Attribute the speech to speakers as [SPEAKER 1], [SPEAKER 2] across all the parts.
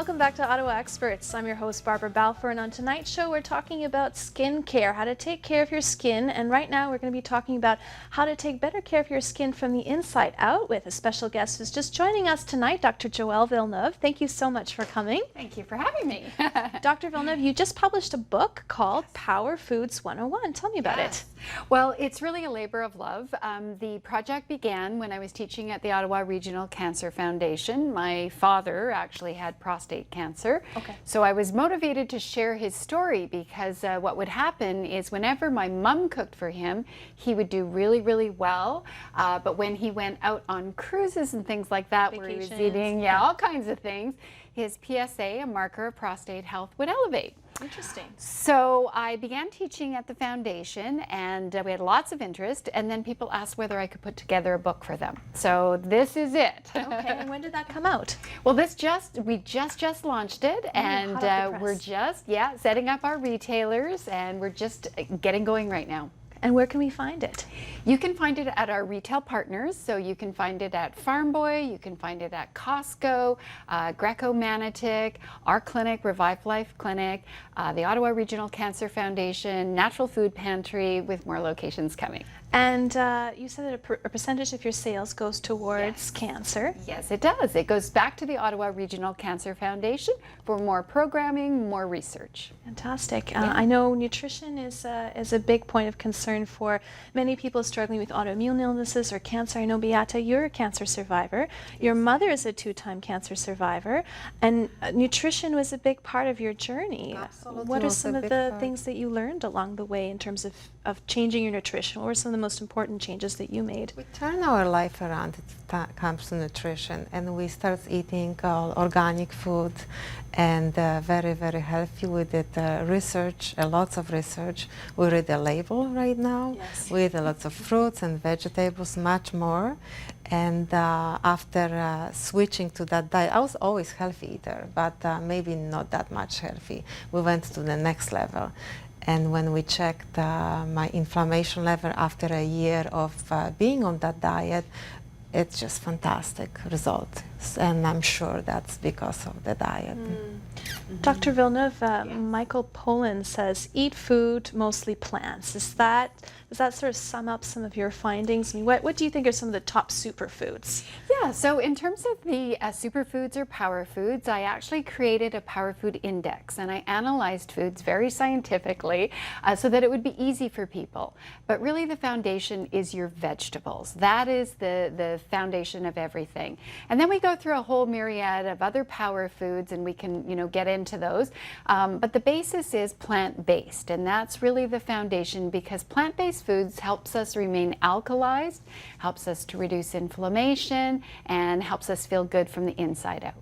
[SPEAKER 1] welcome back to Ottawa Experts. I'm your host, Barbara Balfour, and on tonight's show we're talking about skin care, how to take care of your skin, and right now we're going to be talking about how to take better care of your skin from the inside out with a special guest who's just joining us tonight, Dr. Joelle Villeneuve. Thank you so much for coming.
[SPEAKER 2] Thank you for having me.
[SPEAKER 1] Dr. Villeneuve, you just published a book called Power Foods 101. Tell me about it.
[SPEAKER 2] Well, it's really a labor of love. The project began when I was teaching at the Ottawa Regional Cancer Foundation. My father actually had prostate cancer.
[SPEAKER 1] Okay.
[SPEAKER 2] So I was motivated to share his story because what would happen is whenever my mom cooked for him, he would do really, really well. But when he went out on cruises and things like that, where he was eating, all kinds of things, his PSA, a marker of prostate health, would elevate.
[SPEAKER 1] Interesting.
[SPEAKER 2] So I began teaching at the foundation, and we had lots of interest, and then people asked whether I could put together a book for them. So this is it.
[SPEAKER 1] Okay, and when did that come out?
[SPEAKER 2] Well, we just launched it, and we're just setting up our retailers, and we're just getting going right now.
[SPEAKER 1] And where can we find it?
[SPEAKER 2] You can find it at our retail partners. So you can find it at Farm Boy, you can find it at Costco, Greco Manatic, our clinic, Revivelife Clinic, the Ottawa Regional Cancer Foundation, Natural Food Pantry, with more locations coming.
[SPEAKER 1] And you said that a percentage of your sales goes towards cancer.
[SPEAKER 2] Yes, it does. It goes back to the Ottawa Regional Cancer Foundation for more programming, more research.
[SPEAKER 1] Fantastic. I know nutrition is a big point of concern for many people struggling with autoimmune illnesses or cancer. I know, Beata, you're a cancer survivor. Your mother is a 2-time cancer survivor. And nutrition was a big part of your journey.
[SPEAKER 3] Absolutely.
[SPEAKER 1] What are some of the things that you learned along the way in terms of changing your nutrition? What were some of the most important changes that you made?
[SPEAKER 3] We turn our life around when it comes to nutrition, and we start eating organic food and very, very healthy. We did research, lots of research. We read the label right now.
[SPEAKER 1] Yes.
[SPEAKER 3] We eat lots of fruits and vegetables, much more. And after switching to that diet, I was always healthy eater, but maybe not that much healthy. We went to the next level. And when we checked my inflammation level after a year of being on that diet, it's just fantastic result. And I'm sure that's because of the diet.
[SPEAKER 1] Dr. Villeneuve, Michael Pollan says, eat food, mostly plants. Does that sort of sum up some of your findings? I mean, what do you think are some of the top superfoods?
[SPEAKER 2] Yeah, so in terms of the superfoods or power foods, I actually created a power food index, and I analyzed foods very scientifically so that it would be easy for people. But really the foundation is your vegetables. That is the foundation of everything. And then we go through a whole myriad of other power foods, and we can, get into those. But the basis is plant-based, and that's really the foundation, because plant-based foods helps us remain alkalized, helps us to reduce inflammation, and helps us feel good from the inside out.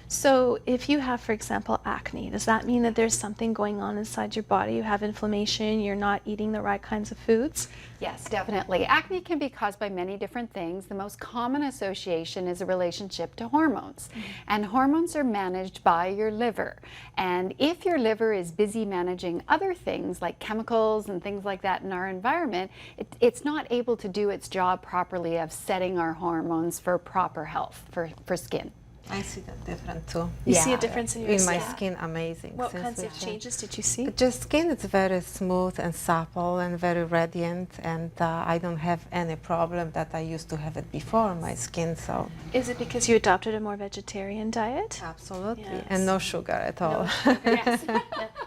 [SPEAKER 1] So if you have, for example, acne, does that mean that there's something going on inside your body? You have inflammation, you're not eating the right kinds of foods?
[SPEAKER 2] Yes, definitely. Acne can be caused by many different things. The most common association is a relationship to hormones. And hormones are managed by your liver. And if your liver is busy managing other things like chemicals and things like that in our environment, it's not able to do its job properly of setting our hormones for proper health, for skin.
[SPEAKER 3] I see that different too.
[SPEAKER 1] You see a difference in your
[SPEAKER 3] in
[SPEAKER 1] skin?
[SPEAKER 3] my skin, amazing.
[SPEAKER 1] What kinds of changes did you see?
[SPEAKER 3] Just skin is very smooth and supple and very radiant, and I don't have any problem that I used to have it before, my skin. So
[SPEAKER 1] Is it because you adopted a more vegetarian diet?
[SPEAKER 3] absolutely,
[SPEAKER 1] Yes.
[SPEAKER 3] and no sugar at all.
[SPEAKER 1] No sugar. Yes.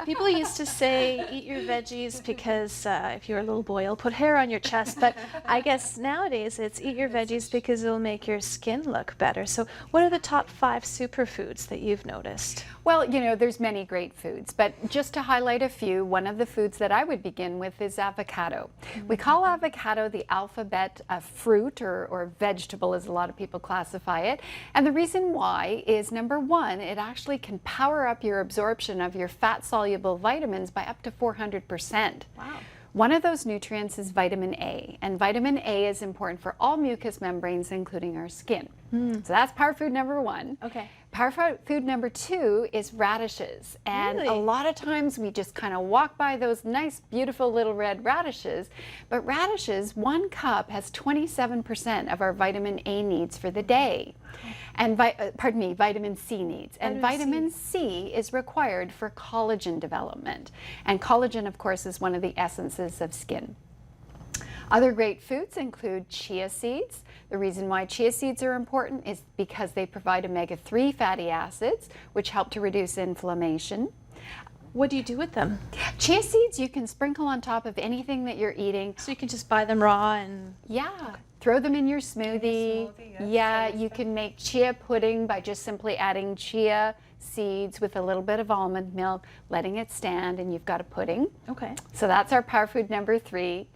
[SPEAKER 1] People used to say, eat your veggies because if you're a little boy, it'll put hair on your chest. But I guess nowadays it's eat your veggies because it'll make your skin look better. So what are the top 5 superfoods that you've noticed?
[SPEAKER 2] Well, there's many great foods, but just to highlight a few, one of the foods that I would begin with is avocado. We call avocado the alphabet fruit or vegetable, as a lot of people classify it. And the reason why is, number one, it actually can power up your absorption of your fat-soluble vitamins by up to 400%.
[SPEAKER 1] Wow.
[SPEAKER 2] One of those nutrients is vitamin A, and vitamin A is important for all mucous membranes, including our skin. So that's power food number 1.
[SPEAKER 1] Okay.
[SPEAKER 2] Power food number 2 is radishes. And
[SPEAKER 1] Really?
[SPEAKER 2] a lot of times we just kind of walk by those nice, beautiful little red radishes. But radishes, 1 cup has 27% of our vitamin A needs for the day. And vitamin C needs. And vitamin C is required for collagen development. And collagen, of course, is one of the essences of skin. Other great foods include chia seeds. The reason why chia seeds are important is because they provide omega-3 fatty acids, which help to reduce inflammation.
[SPEAKER 1] What do you do with them?
[SPEAKER 2] Chia seeds you can sprinkle on top of anything that you're eating.
[SPEAKER 1] So you can just buy them raw and...
[SPEAKER 2] Yeah, throw them in your smoothie. Yeah, you can make chia pudding by just simply adding chia seeds with a little bit of almond milk, letting it stand, and you've got a pudding.
[SPEAKER 1] Okay.
[SPEAKER 2] So that's our power food number 3.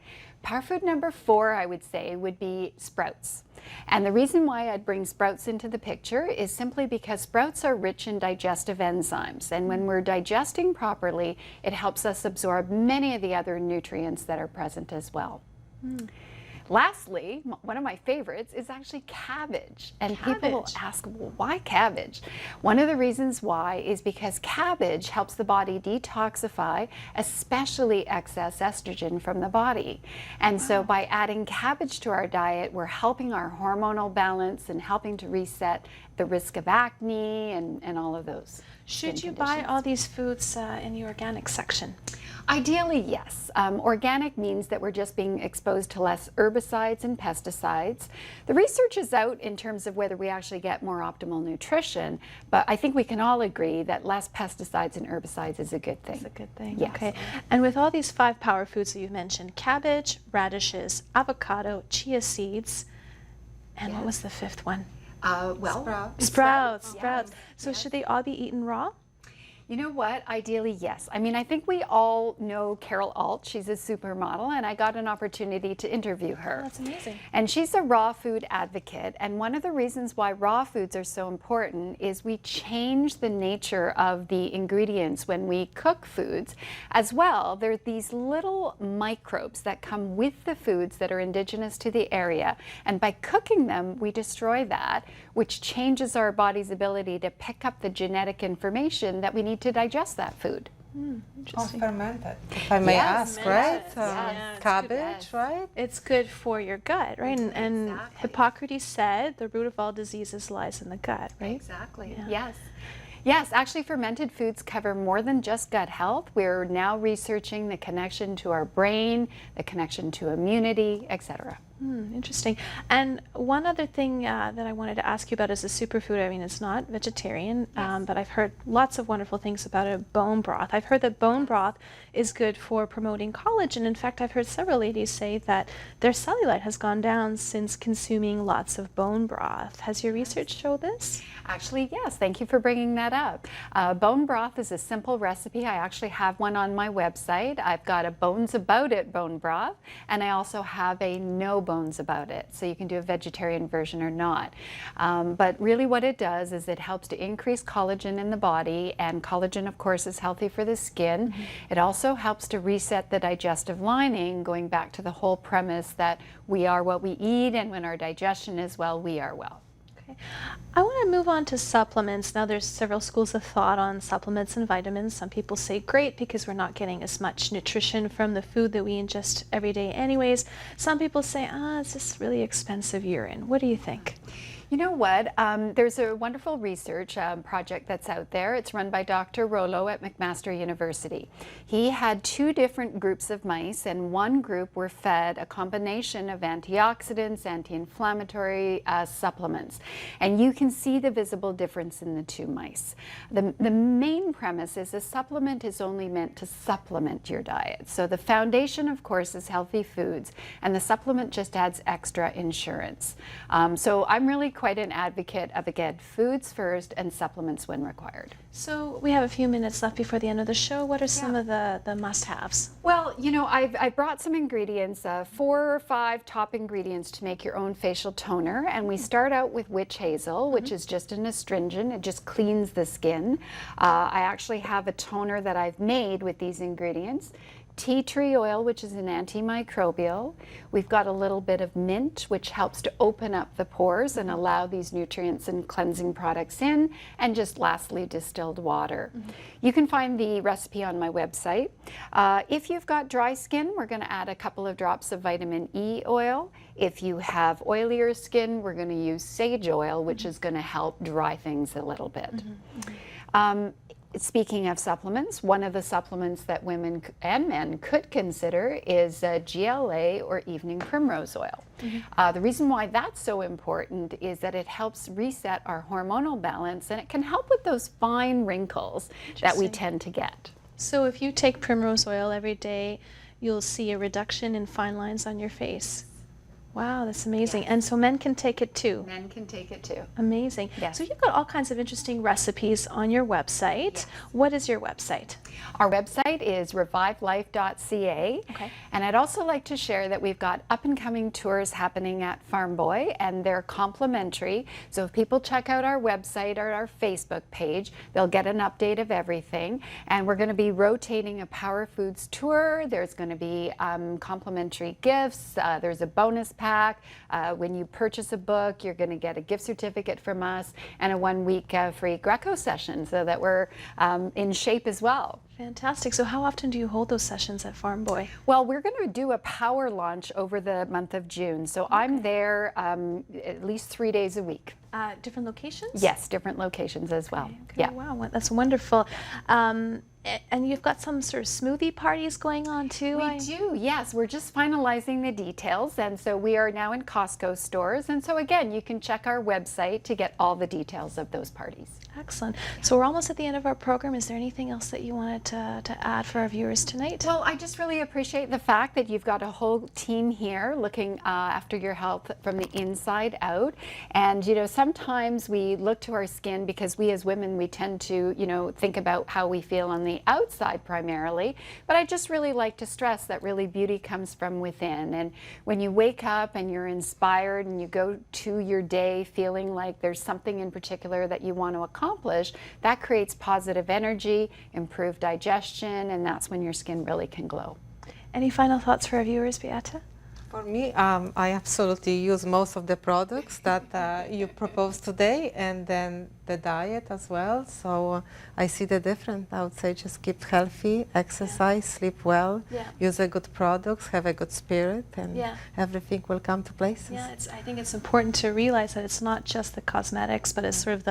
[SPEAKER 2] Power food number 4, I would say, would be sprouts. And the reason why I'd bring sprouts into the picture is simply because sprouts are rich in digestive enzymes. And when we're digesting properly, it helps us absorb many of the other nutrients that are present as well. Lastly, one of my favorites is actually cabbage. And people will ask, well, why cabbage? One of the reasons why is because cabbage helps the body detoxify, especially excess estrogen from the body. And so by adding cabbage to our diet, we're helping our hormonal balance and helping to reset the risk of acne and all of those.
[SPEAKER 1] Should you buy all these foods in the organic section?
[SPEAKER 2] Ideally, yes. Organic means that we're just being exposed to less herbicides and pesticides. The research is out in terms of whether we actually get more optimal nutrition, but I think we can all agree that less pesticides and herbicides is a good thing.
[SPEAKER 1] It's a good thing.
[SPEAKER 2] Yes.
[SPEAKER 1] Okay. And with all these 5 power foods that you've mentioned, cabbage, radishes, avocado, chia seeds, and what was the 5th one? Sprouts. So should they all be eaten raw?
[SPEAKER 2] You know what? Ideally, yes. I mean, I think we all know Carol Alt. She's a supermodel, and I got an opportunity to interview her.
[SPEAKER 1] Oh, that's amazing.
[SPEAKER 2] And she's a raw food advocate. And one of the reasons why raw foods are so important is we change the nature of the ingredients when we cook foods. As well, there are these little microbes that come with the foods that are indigenous to the area. And by cooking them, we destroy that, which changes our body's ability to pick up the genetic information that we need to digest that food.
[SPEAKER 3] Or fermented, if I may ask, right? Cabbage, right?
[SPEAKER 1] It's good for your gut, right? And Hippocrates said the root of all diseases lies in the gut, right?
[SPEAKER 2] Exactly. Yes. Yes, actually fermented foods cover more than just gut health. We're now researching the connection to our brain, the connection to immunity, etc.
[SPEAKER 1] Interesting. And one other thing that I wanted to ask you about is a superfood. I mean, it's not vegetarian, but I've heard lots of wonderful things about it, bone broth. I've heard that bone broth is good for promoting collagen. In fact, I've heard several ladies say that their cellulite has gone down since consuming lots of bone broth. Has your research show this?
[SPEAKER 2] Actually, yes. Thank you for bringing that up. Bone broth is a simple recipe. I actually have one on my website. I've got a bones about it bone broth, and I also have a no bones about it. So you can do a vegetarian version or not. But really what it does is it helps to increase collagen in the body, and collagen, of course, is healthy for the skin. It also helps to reset the digestive lining, going back to the whole premise that we are what we eat, and when our digestion is well, we are well.
[SPEAKER 1] I want to move on to supplements. Now there's several schools of thought on supplements and vitamins. Some people say great because we're not getting as much nutrition from the food that we ingest every day anyways. Some people say, it's just really expensive urine. What do you think?
[SPEAKER 2] You know what? There's a wonderful research project that's out there. It's run by Dr. Rollo at McMaster University. He had 2 different groups of mice, and one group were fed a combination of antioxidants, anti-inflammatory supplements. And you can see the visible difference in the 2 mice. The main premise is a supplement is only meant to supplement your diet. So the foundation, of course, is healthy foods, and the supplement just adds extra insurance. So I'm really quite an advocate of, again, foods first and supplements when required.
[SPEAKER 1] So we have a few minutes left before the end of the show. What are some of the must-haves?
[SPEAKER 2] Well, you know, I brought some ingredients, 4 or 5 top ingredients to make your own facial toner. And we start out with witch hazel, which is just an astringent. It just cleans the skin. I actually have a toner that I've made with these ingredients. tea tree oil, which is an antimicrobial. We've got a little bit of mint, which helps to open up the pores and allow these nutrients and cleansing products in, and just lastly, distilled water. You can find the recipe on my website. If you've got dry skin, we're going to add a couple of drops of vitamin E oil. If you have oilier skin, we're going to use sage oil, which is going to help dry things a little bit. Speaking of supplements, one of the supplements that women and men could consider is GLA or evening primrose oil. The reason why that's so important is that it helps reset our hormonal balance, and it can help with those fine wrinkles that we tend to get.
[SPEAKER 1] So if you take primrose oil every day, you'll see a reduction in fine lines on your face. Wow, that's amazing.
[SPEAKER 2] Yes.
[SPEAKER 1] And so men can take it too.
[SPEAKER 2] Men can take it too.
[SPEAKER 1] Amazing.
[SPEAKER 2] Yes.
[SPEAKER 1] So you've got all kinds of interesting recipes on your website.
[SPEAKER 2] Yes.
[SPEAKER 1] What is your website?
[SPEAKER 2] Our website is revivelife.ca.
[SPEAKER 1] Okay.
[SPEAKER 2] And I'd also like to share that we've got up and coming tours happening at Farm Boy, and they're complimentary. So if people check out our website or our Facebook page, they'll get an update of everything. And we're going to be rotating a Power Foods tour. There's going to be complimentary gifts. There's a bonus pack. When you purchase a book, you're going to get a gift certificate from us and a 1-week free Greco session, so that we're in shape as well.
[SPEAKER 1] Fantastic. So how often do you hold those sessions at Farm Boy?
[SPEAKER 2] Well, we're going to do a power launch over the month of June. So I'm there at least 3 days a week.
[SPEAKER 1] Different locations?
[SPEAKER 2] Yes, different locations as well.
[SPEAKER 1] Okay,
[SPEAKER 2] Yeah.
[SPEAKER 1] wow, that's wonderful. And you've got some sort of smoothie parties going on too?
[SPEAKER 2] We do, yes. We're just finalizing the details, and so we are now in Costco stores. And so again, you can check our website to get all the details of those parties.
[SPEAKER 1] Excellent. So we're almost at the end of our program. Is there anything else that you wanted to add for our viewers tonight?
[SPEAKER 2] Well, I just really appreciate the fact that you've got a whole team here looking after your health from the inside out. And, you know, sometimes we look to our skin because we as women, we tend to, you know, think about how we feel on the outside primarily. But I just really like to stress that really beauty comes from within. And when you wake up and you're inspired and you go to your day feeling like there's something in particular that you want to accomplish, that creates positive energy, improved digestion, and that's when your skin really can glow.
[SPEAKER 1] Any final thoughts for our viewers, Beata?
[SPEAKER 3] For me, I absolutely use most of the products that you proposed today, and then the diet as well. So I see the difference. I would say just keep healthy, exercise, sleep well, use a good products, have a good spirit, and everything will come to places.
[SPEAKER 1] Yeah, I think it's important to realize that it's not just the cosmetics, but it's sort of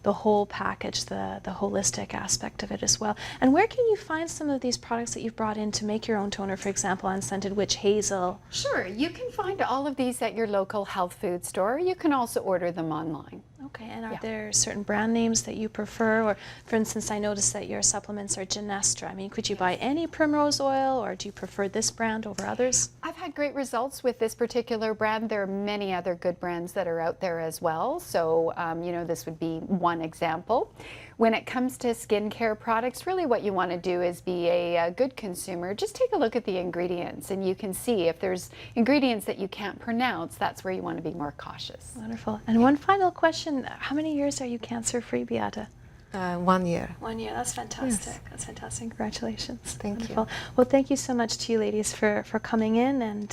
[SPEAKER 1] the whole package, the holistic aspect of it as well. And where can you find some of these products that you've brought in to make your own toner, for example, unscented witch hazel?
[SPEAKER 2] Sure, you can find all of these at your local health food store. You can also order them online.
[SPEAKER 1] Okay, and are there certain brand names that you prefer? Or, for instance, I noticed that your supplements are Genestra. I mean, could you buy any primrose oil, or do you prefer this brand over others?
[SPEAKER 2] I've had great results with this particular brand. There are many other good brands that are out there as well. So, you know, this would be one example. When it comes to skincare products, really what you want to do is be a good consumer. Just take a look at the ingredients, and you can see if there's ingredients that you can't pronounce, that's where you want to be more cautious.
[SPEAKER 1] Wonderful. And one final question. How many years are you cancer-free, Beata?
[SPEAKER 3] 1 year.
[SPEAKER 1] 1 year. That's fantastic.
[SPEAKER 3] Yes.
[SPEAKER 1] That's fantastic. Congratulations.
[SPEAKER 3] Thank
[SPEAKER 1] Wonderful.
[SPEAKER 3] you.
[SPEAKER 1] Well, thank you so much to you ladies for coming in and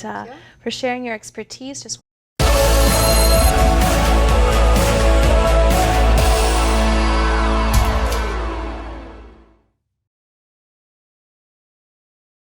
[SPEAKER 1] for sharing your expertise. Just